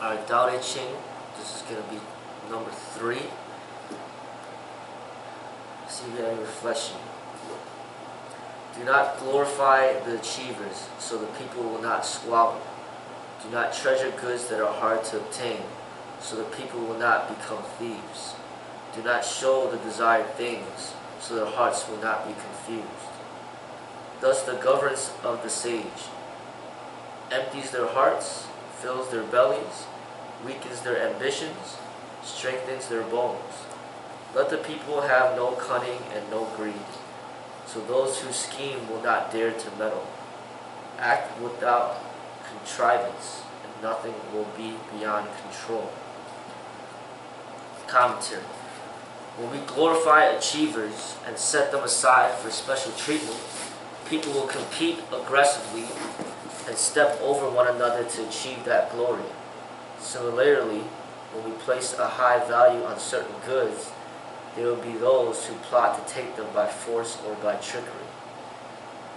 our Tao Te Ching. This is going to be number 3. See if you have any reflection. Do not glorify the achievers, so the people will not squabble. Do not treasure goods that are hard to obtain, so the people will not become thieves. Do not show the desired things, so their hearts will not be confused. Thus the governance of the sage empties their hearts, fills their bellies, weakens their ambitions, strengthens their bones. Let the people have no cunning and no greed, so those who scheme will not dare to meddle. Act without contrivance, and nothing will be beyond control. Commentary. When we glorify achievers and set them aside for special treatment, people will compete aggressively and step over one another to achieve that glory. Similarly, when we place a high value on certain goods, there will be those who plot to take them by force or by trickery.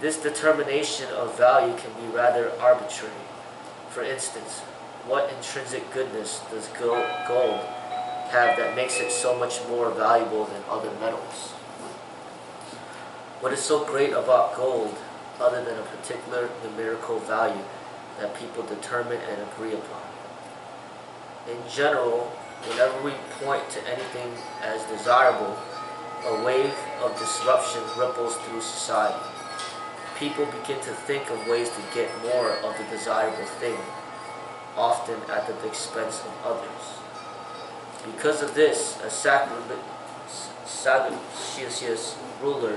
This determination of value can be rather arbitrary. For instance, what intrinsic goodness does gold have that makes it so much more valuable than other metals? What is so great about gold other than a particular numerical value that people determine and agree upon? In general, whenever we point to anything as desirable, a wave of disruption ripples through society. People begin to think of ways to get more of the desirable thing, often at the expense of others. Because of this, a sagacious ruler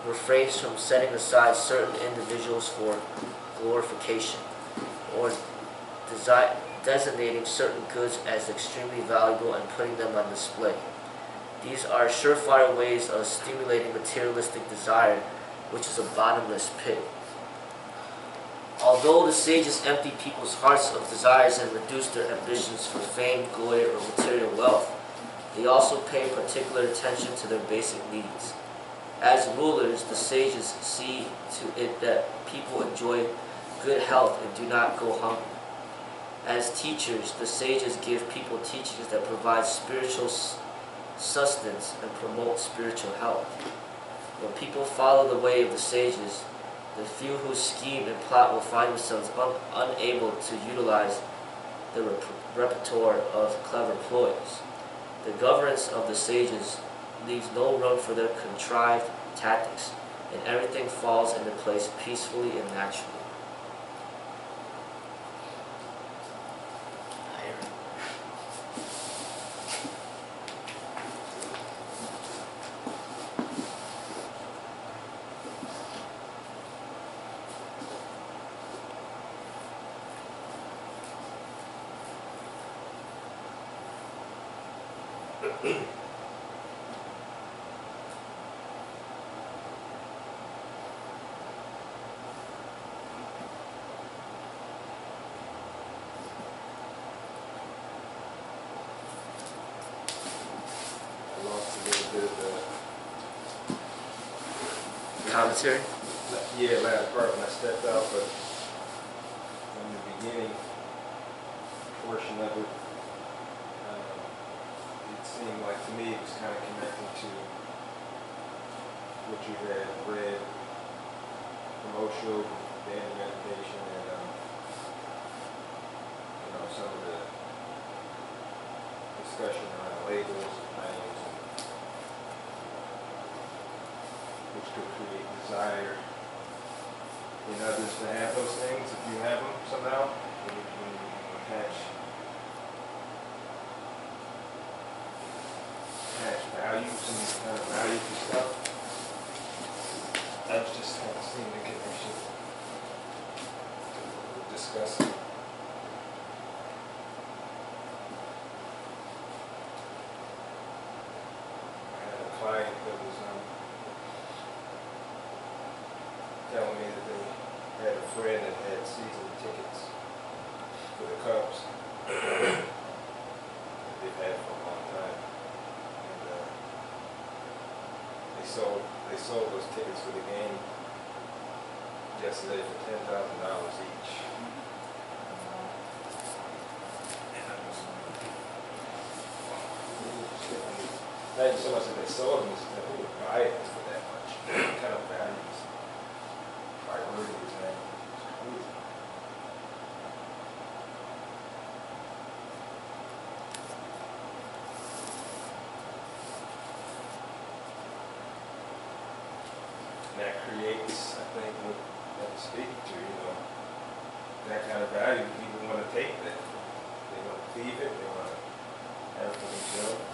refrains from setting aside certain individuals for glorification, or designating certain goods as extremely valuable and putting them on display. These are surefire ways of stimulating materialistic desire, which is a bottomless pit. Although the sages empty people's hearts of desires and reduce their ambitions for fame, glory, or material wealth, they also pay particular attention to their basic needs. As rulers, the sages see to it that people enjoy good health and do not go hungry. As teachers, the sages give people teachings that provide spiritual sustenance and promote spiritual health. When people follow the way of the sages, the few who scheme and plot will find themselves unable to utilize the repertoire of clever ploys. The governance of the sages leaves no room for their contrived tactics, and everything falls into place peacefully and naturally. Commentary? Yeah, last part when I stepped out, but in the beginning portion of it, it seemed like to me it was kind of connected to what you had read from Osho, daily meditation, and some of the discussion around labels and names, which could create desire in others to have those things if you have them somehow. When you attach values and kind of value to stuff. I was just kind of seeing the connection to discuss it. I had a client that was telling me that they had a friend that had season tickets for the Cubs that they've had for a long time, and they sold those tickets for the game yesterday for $10,000 each. not so much that they sold them, it's that who would buy it for that much. What kind of values, priorities, man. It's crazy. And that creates, I think, what I'm speaking to, you know, that kind of value. People want to take that. They want to thieve it. They want to have it for themselves.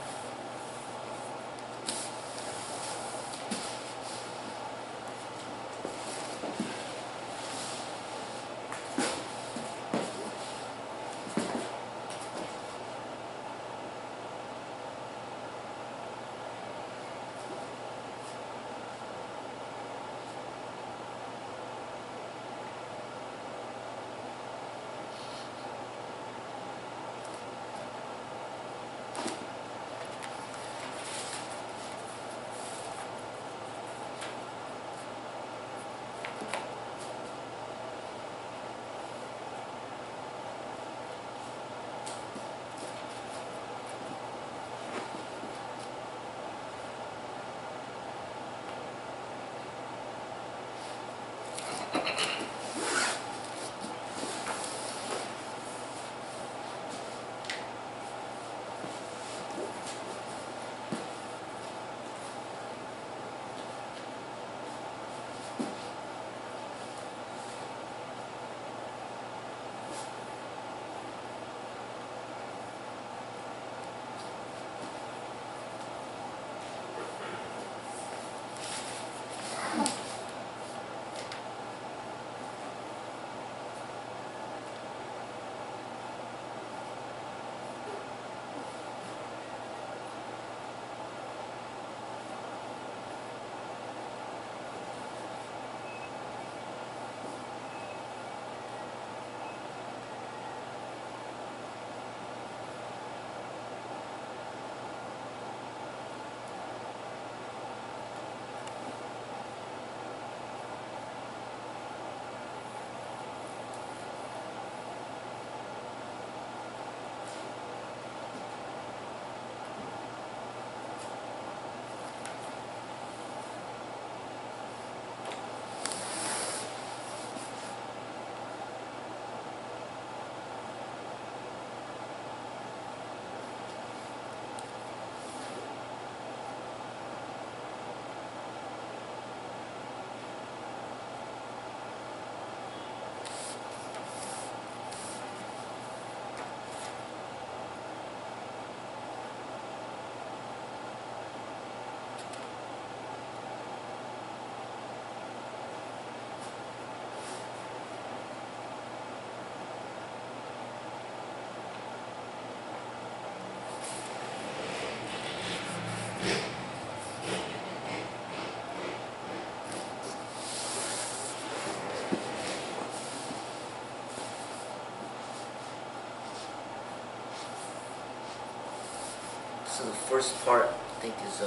So the first part, I think, is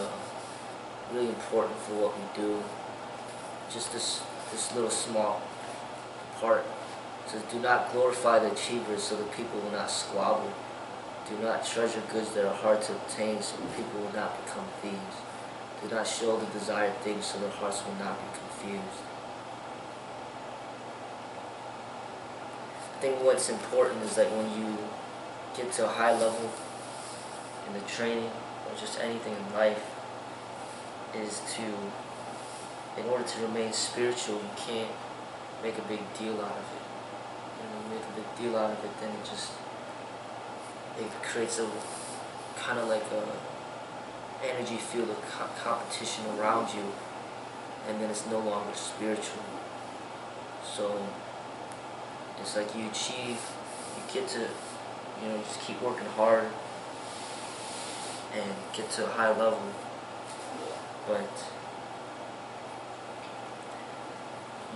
really important for what we do. Just this little small part. It says, do not glorify the achievers so that people will not squabble. Do not treasure goods that are hard to obtain so that people will not become thieves. Do not show the desired things so their hearts will not be confused. I think what's important is that when you get to a high level in the training or just anything in life, is to, in order to remain spiritual, you can't make a big deal out of it. When you make a big deal out of it, then it creates a kind of like a energy field of competition around you, and then it's no longer spiritual. So it's like you get to, just keep working hard and get to a high level, but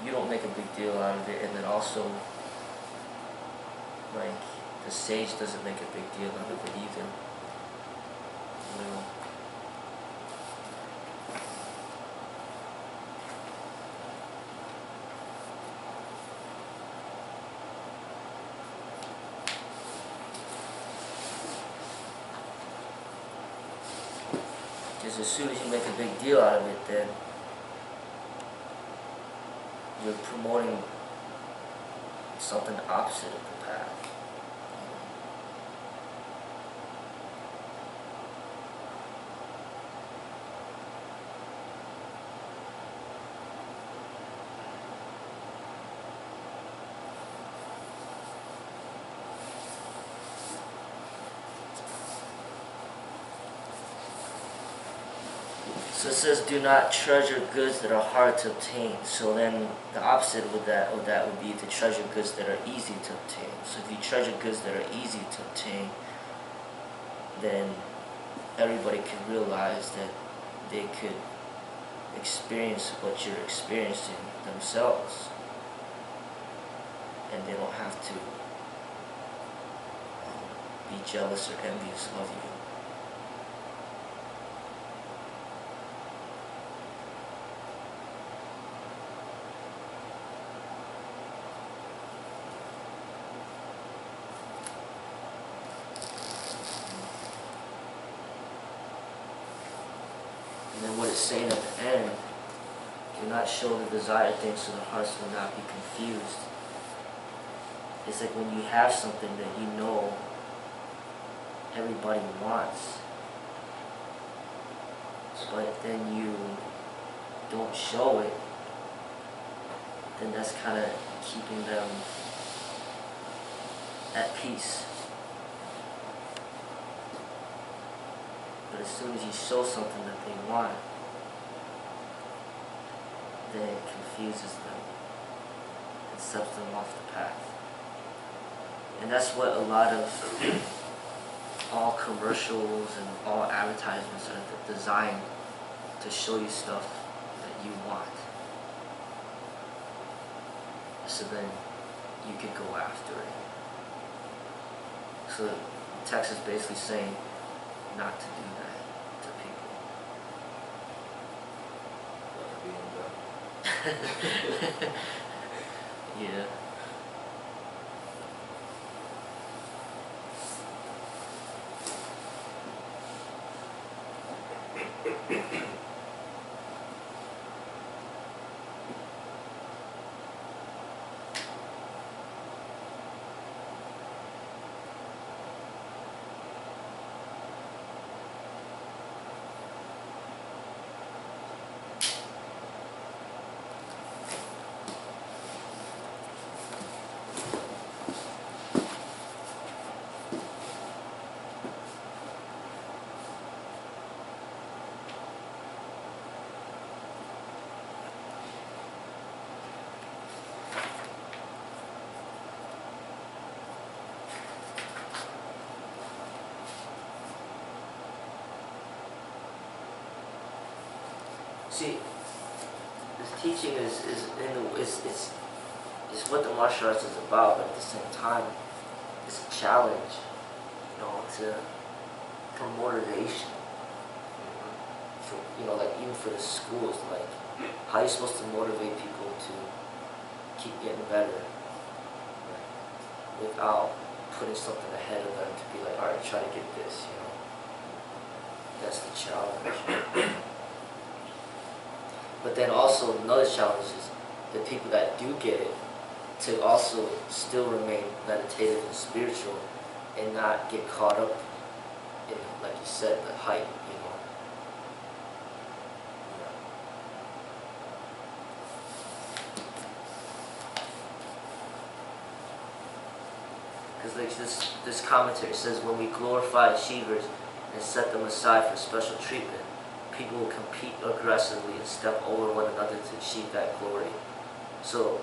you don't make a big deal out of it, and then also, like, the sage doesn't make a big deal out of it either. Because as soon as you make a big deal out of it, then you're promoting something opposite of the path. So it says, do not treasure goods that are hard to obtain. So then the opposite of that would be to treasure goods that are easy to obtain. So if you treasure goods that are easy to obtain, then everybody can realize that they could experience what you're experiencing themselves. And they don't have to be jealous or envious of you. And then what it's saying at the end, do not show the desired things so the hearts will not be confused. It's like when you have something that you know everybody wants, but then you don't show it, then that's kind of keeping them at peace. But as soon as you show something that they want, then it confuses them and sets them off the path. And that's what a lot of all commercials and all advertisements are designed to show you stuff that you want. So then you could go after it. So the text is basically saying not to do that to people. Yeah. See, this teaching is what the martial arts is about, but at the same time, it's a challenge, for motivation. For, like even for the schools, like how are you supposed to motivate people to keep getting better, without putting something ahead of them to be like, all right, try to get this, That's the challenge. But then also another challenge is the people that do get it to also still remain meditative and spiritual and not get caught up in, like you said, the hype, Because like this commentary says, when we glorify achievers and set them aside for special treatment, people will compete aggressively and step over one another to achieve that glory. So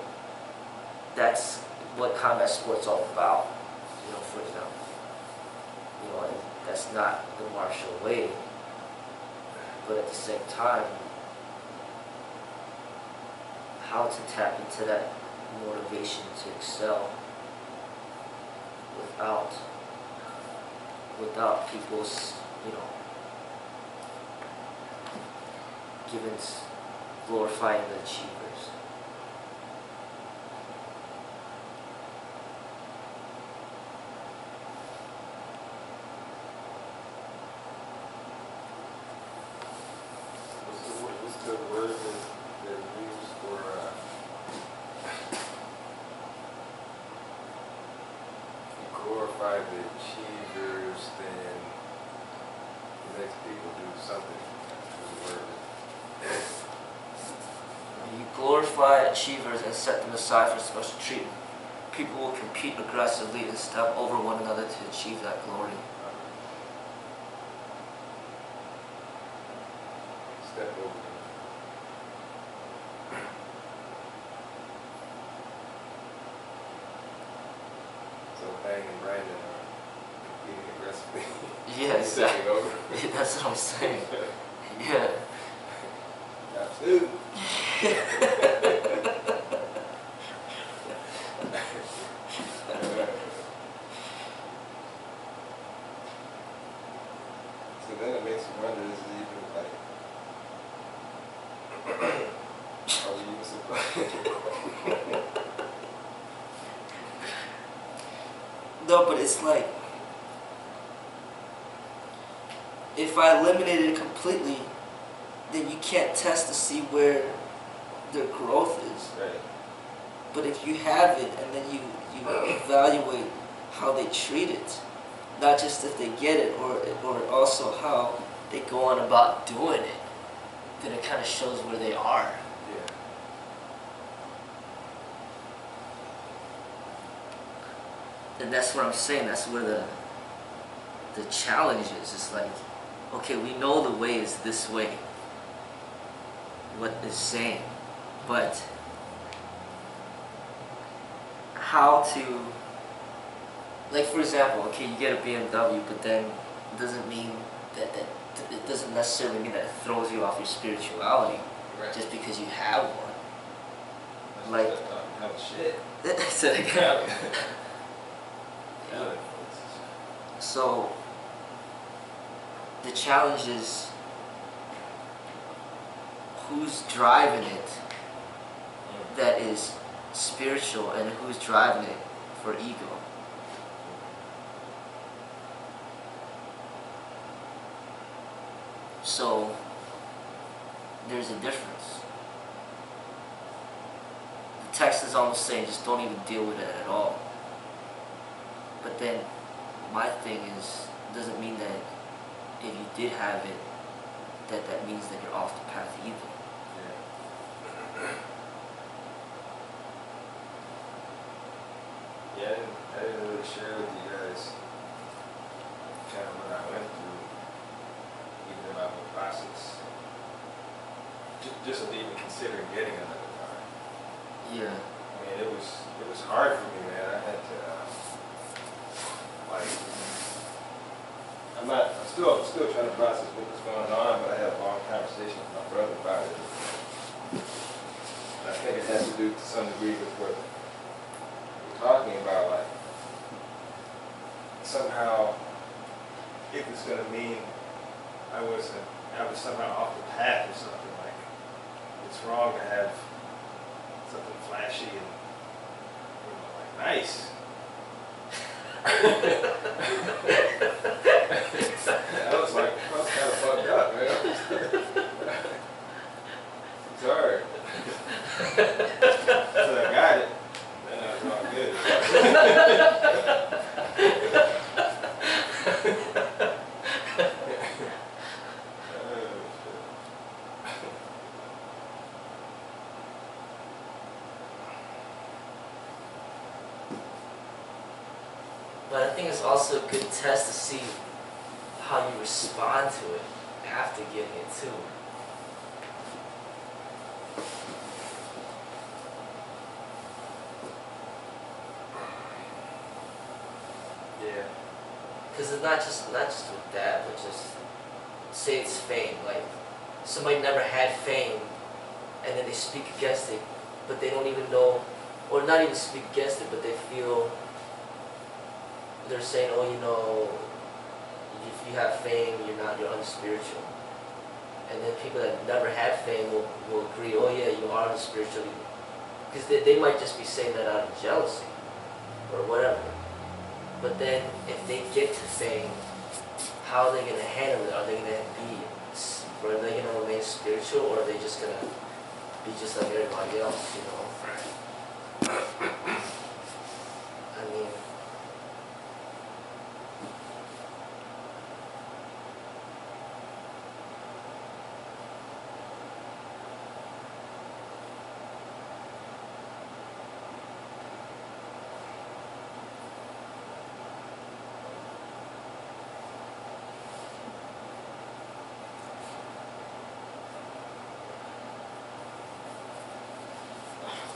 that's what combat sport's all about, for example. And that's not the martial way, but at the same time, how to tap into that motivation to excel without people's, glorifying the achievers. glorify the achievers, then the next people do something. You glorify achievers and set them aside for special treatment. People will compete aggressively and step over one another to achieve that glory. Step over. So Bang and Brandon are competing aggressively. Yeah, exactly. Stepping over. That's what I'm saying. Yeah. Absolutely. So then it makes you wonder, is it even like, are we even supposed No, but it's like, if I eliminated it completely, then you can't test to see where their growth is. Right. But if you have it and then you evaluate how they treat it, not just if they get it, or also how they go on about doing it, then it kind of shows where they are. Yeah. And that's what I'm saying. That's where the challenge is. It's like, okay, we know the way is this way, what is saying, but how to, like for example, okay, you get a BMW, but then it doesn't mean that it doesn't necessarily mean that it throws you off your spirituality, Right. just because you have one. That's Like- just talking hell shit. I said again. Yeah. So the challenge is who's driving it that is spiritual and who's driving it for ego. So there's a difference. The text is almost saying just don't even deal with it at all. But then my thing is, doesn't mean that if you did have it, that means that you're off the path either. Yeah, I didn't really share with you guys kind of what I went through, even about the process, just of even considering getting another car. Yeah. I mean, it was hard for me, man. I had to, like, I'm still trying to process what was going on, but I had a long conversation with my brother about it. And I think it has to do to some degree with what we're talking about, like, somehow it was going to mean I was somehow off the path or something. Like, it's wrong to have something flashy and, you know, like, nice. I was like, I was kind of fucked up, man. Sorry. So I got it. Then I was all good. But I think it's also a good test to see how you respond to it after getting it too. Yeah. Because it's not just with that, but just say it's fame. Like somebody never had fame, and then they speak against it, but they don't even know, or not even speak against it, but they feel they're saying, oh, you know, if you have fame, you're unspiritual. And then people that never had fame will agree, oh yeah, you are unspiritual. Because they might just be saying that out of jealousy or whatever. But then if they get to fame, how are they going to handle it? Are they going to remain spiritual, or are they just going to be just like everybody else, you know? I mean,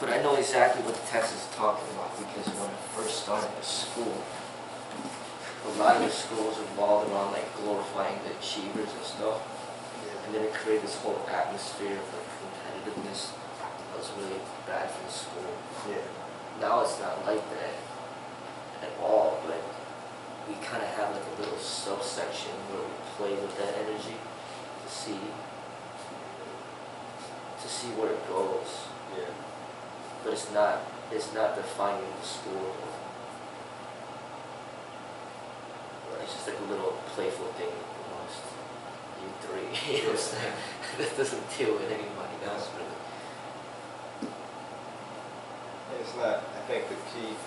But I know exactly what the text is talking about because when I first started at school, a lot of the schools revolved around like glorifying the achievers and stuff. And then it created this whole atmosphere of like competitiveness that was really bad for the school. Yeah. Now it's not like that at all, but we kind of have like a little subsection where we play with that energy to see where it goes. Yeah. But it's not defining the school. It's just like a little playful thing amongst you three. It's like, that doesn't deal with anybody else really. And it's not, I think the key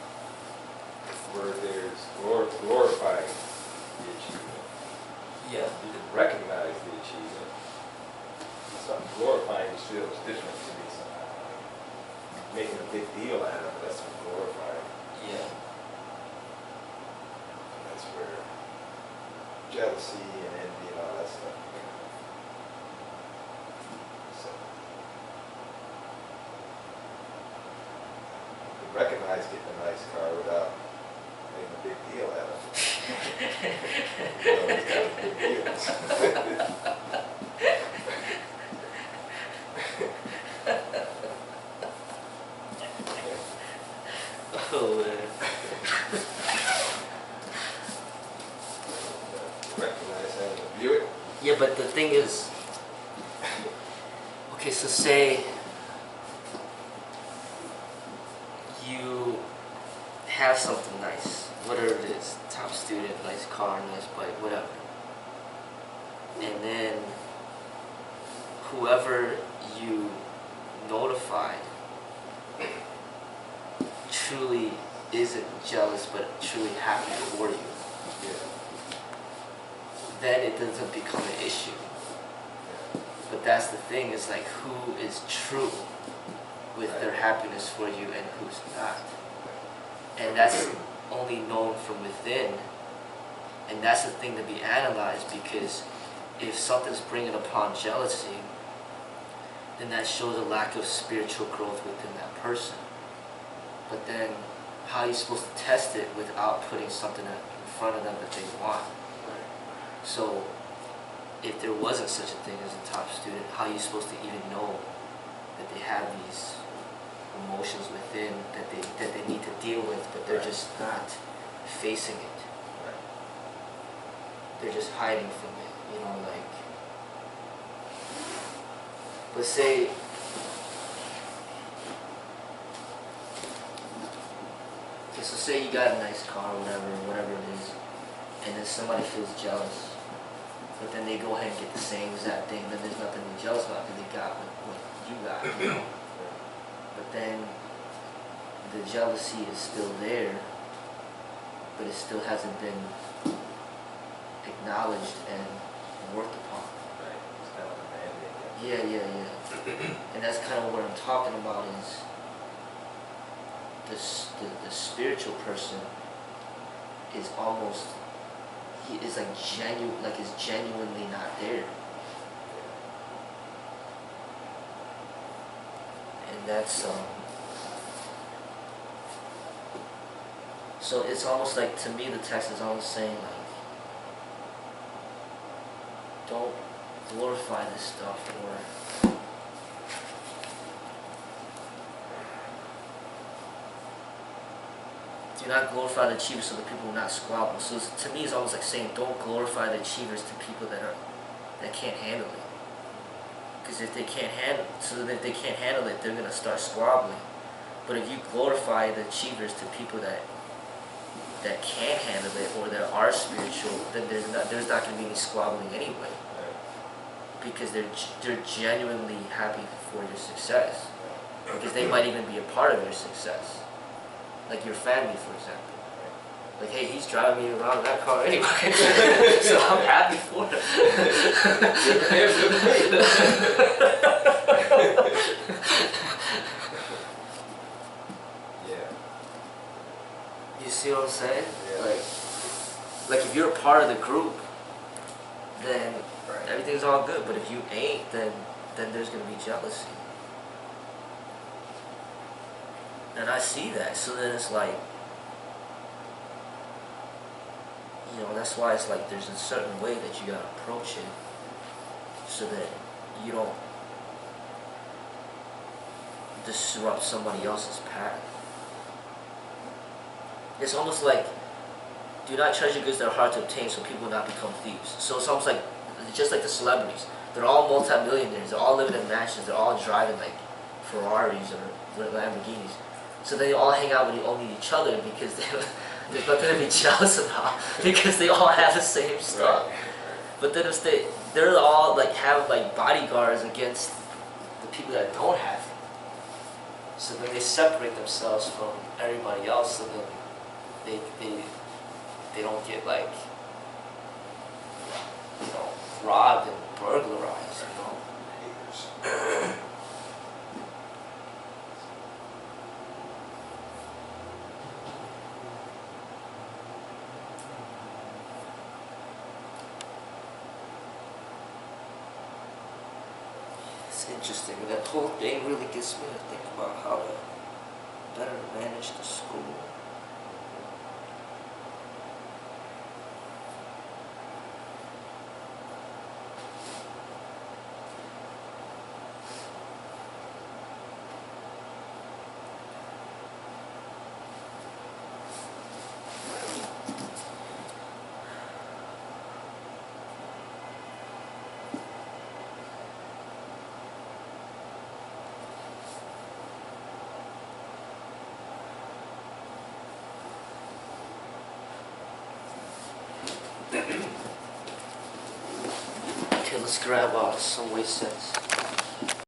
word there is glorifying the achievement. Yeah. You can recognize the achievement. Something glorifying feels different to me somehow. Like making a big deal out of it, that's what glorifying. Yeah. And that's where jealousy and envy and all that stuff come. So you can recognize getting a nice car without making a big deal out of it. You know, it's got a big deal. Oh man. Recognize having a Buick. Yeah, but the thing is, okay, so say you have something nice, whatever it is, top student, nice car, nice bike, whatever. And then whoever you notified truly isn't jealous but truly happy for you, Yeah. then it doesn't become an issue. But that's the thing, is like who is true with their happiness for you and who's not. And that's only known from within. And that's the thing to be analyzed, because if something's bringing upon jealousy, then that shows a lack of spiritual growth within that person. But then how are you supposed to test it without putting something in front of them that they want? So if there wasn't such a thing as a top student, how are you supposed to even know that they have these emotions within that they need to deal with, but they're just not facing it? They're just hiding from it, you know, like. But say, okay, so say you got a nice car or whatever it is, and then somebody feels jealous, but then they go ahead and get the same exact thing, then there's nothing to be jealous about because they got what you got, you know? But then the jealousy is still there, but it still hasn't been acknowledged and worked upon. Right. It's kind of like a mandate. Yeah. And that's kind of what I'm talking about, is the spiritual person is almost, he is like is genuinely not there. And that's so it's almost like, to me the text is almost saying like, don't glorify this stuff, or do not glorify the achievers so the people will not squabble. So to me it's almost like saying, don't glorify the achievers to people that can't handle it. Because if they can't handle it, they're gonna start squabbling. But if you glorify the achievers to people that can handle it, or that are spiritual, then there's not going to be any squabbling anyway, because they're genuinely happy for your success, because they might even be a part of your success, like your family, for example. Like, hey, he's driving me around in that car anyway, so I'm happy for him. You see what I'm saying? Yeah. Like if you're a part of the group, then everything's all good. But if you ain't, then there's gonna be jealousy. And I see that, so then it's like, you know, that's why it's like there's a certain way that you gotta approach it, so that you don't disrupt somebody else's path. It's almost like, do not treasure goods that are hard to obtain, so people will not become thieves. So it's almost like, just like the celebrities. They're all multi-millionaires. They're all living in mansions. They're all driving like Ferraris or Lamborghinis. So they all hang out with only each other because there's nothing to be jealous about because they all have the same stuff. Right. But then if they're all like have like bodyguards against the people that don't have it. So then they separate themselves from everybody else. So then they don't get like, you know, robbed and burglarized, you know. Haters. It's interesting. That whole thing really gets me to think about how to better manage the school. Okay, let's grab some waste sets.